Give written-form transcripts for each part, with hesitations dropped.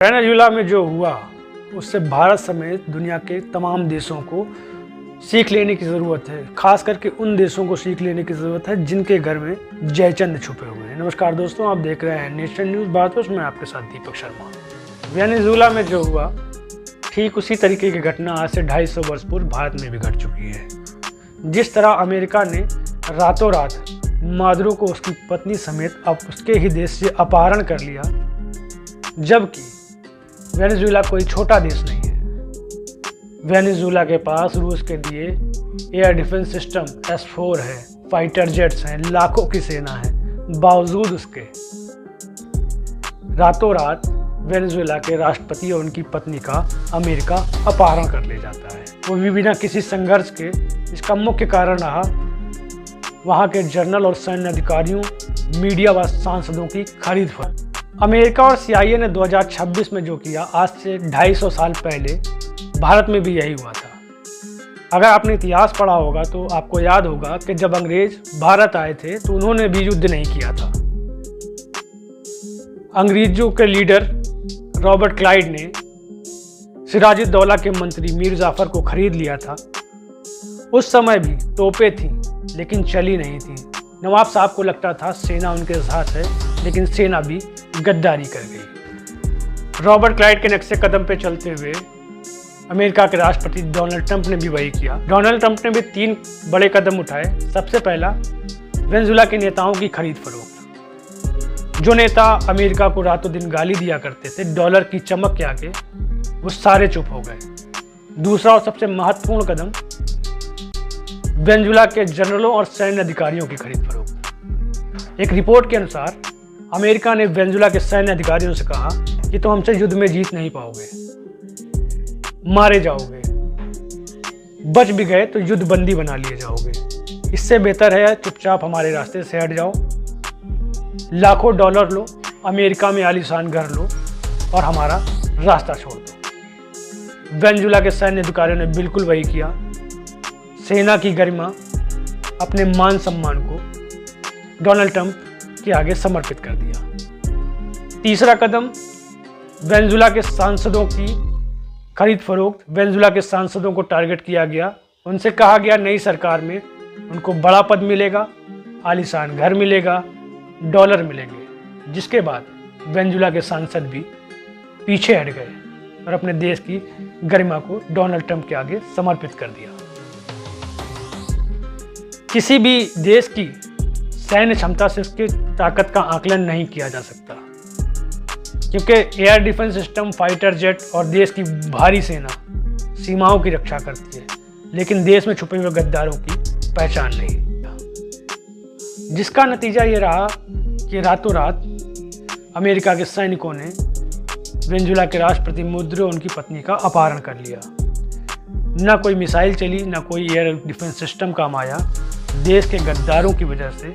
Venezuela में जो हुआ उससे भारत समेत दुनिया के तमाम देशों को सीख लेने की ज़रूरत है। खास करके उन देशों को सीख लेने की ज़रूरत है जिनके घर में जयचंद छुपे हुए हैं। नमस्कार दोस्तों, आप देख रहे हैं नेशन न्यूज़ भारत में आपके साथ दीपक शर्मा। वेनेजुएला में जो हुआ ठीक उसी तरीके की घटना आज से 250 वर्ष पूर्व भारत में भी घट चुकी है। जिस तरह अमेरिका ने रातों रात मादुरो को उसकी पत्नी समेत अब उसके ही देश से अपहरण कर लिया, जबकि वेनेजुएला कोई छोटा देश नहीं है। वेनेजुएला के पास रूस के दिए एयर डिफेंस सिस्टम S-4 है, फाइटर जेट्स हैं, लाखों की सेना है। बावजूद उसके रातों रात वेनेजुएला के राष्ट्रपति और उनकी पत्नी का अमेरिका अपहरण कर ले जाता है, वो भी बिना किसी संघर्ष के। इसका मुख्य कारण रहा वहाँ के जनरल और सैन्य अधिकारियों, मीडिया व सांसदों की खरीद फरोख्त। अमेरिका और CIA ने 2026 में जो किया, आज से 250 साल पहले भारत में भी यही हुआ था। अगर आपने इतिहास पढ़ा होगा तो आपको याद होगा कि जब अंग्रेज भारत आए थे तो उन्होंने भी युद्ध नहीं किया था। अंग्रेजों के लीडर रॉबर्ट क्लाइव ने सिराजुद्दौला के मंत्री मीर जाफर को खरीद लिया था। उस समय भी तोपें थीं लेकिन चली नहीं थी। नवाब साहब को लगता था सेना उनके साथ है, लेकिन सेना भी गद्दारी कर गई। रॉबर्ट क्लाइव के नक्शे कदम पे चलते हुए अमेरिका के राष्ट्रपति डोनाल्ड ट्रंप ने भी वही किया। डोनाल्ड ट्रंप ने भी 3 बड़े कदम उठाए। सबसे पहला, वेनेजुएला के नेताओं की खरीद फरोख्त। जो नेता अमेरिका को रातों दिन गाली दिया करते थे डॉलर की चमक के आगे, वो सारे चुप हो गए। दूसरा और सबसे महत्वपूर्ण कदम, वेनेजुएला के जनरलों और सैन्य अधिकारियों की खरीद फरोख्त। एक रिपोर्ट के अनुसार अमेरिका ने वेनेजुएला के सैन्य अधिकारियों से कहा कि तुम हमसे युद्ध में जीत नहीं पाओगे, मारे जाओगे, बच भी गए तो युद्ध बंदी बना लिए जाओगे। इससे बेहतर है चुपचाप हमारे रास्ते से हट जाओ, लाखों डॉलर लो, अमेरिका में आलीशान घर लो और हमारा रास्ता छोड़ दो। वेनेजुएला के सैन्य अधिकारियों ने बिल्कुल वही किया। सेना की गरिमा, अपने मान सम्मान को डोनाल्ड ट्रंप के आगे समर्पित कर दिया। तीसरा कदम, वेनेजुएला के सांसदों की खरीद फरोख्त। वेनेजुएला के सांसदों को टारगेट किया गया। उनसे कहा गया नई सरकार में उनको बड़ा पद मिलेगा, आलीशान घर मिलेगा, डॉलर मिलेंगे। जिसके बाद वेनेजुएला के सांसद भी पीछे हट गए और अपने देश की गरिमा को डोनाल्ड ट्रंप के आगे समर्पित कर दिया। किसी भी देश की सैन्य क्षमता से उसकी ताकत का आकलन नहीं किया जा सकता, क्योंकि air defence system, fighter jet और देश की भारी सेना सीमाओं की रक्षा करती है, लेकिन देश में छुपे हुए गद्दारों की पहचान नहीं। जिसका नतीजा ये रहा कि रातों रात अमेरिका के सैनिकों ने वेनेजुएला के राष्ट्रपति मादुरो उनकी पत्नी का अपहरण कर लिया। ना कोई मिसाइल चली, ना कोई एयर डिफेंस सिस्टम काम आया। देश के गद्दारों की वजह से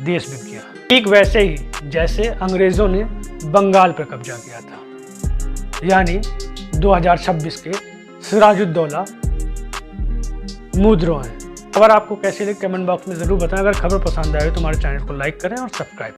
देश बिक गया। ठीक वैसे ही जैसे अंग्रेजों ने बंगाल पर कब्जा किया था, यानी 2026 के सिराजुद्दौला मादुरो हैं। खबर आपको कैसी लगी कमेंट बॉक्स में ज़रूर बताएं। अगर खबर पसंद आए तो हमारे चैनल को लाइक करें और सब्सक्राइब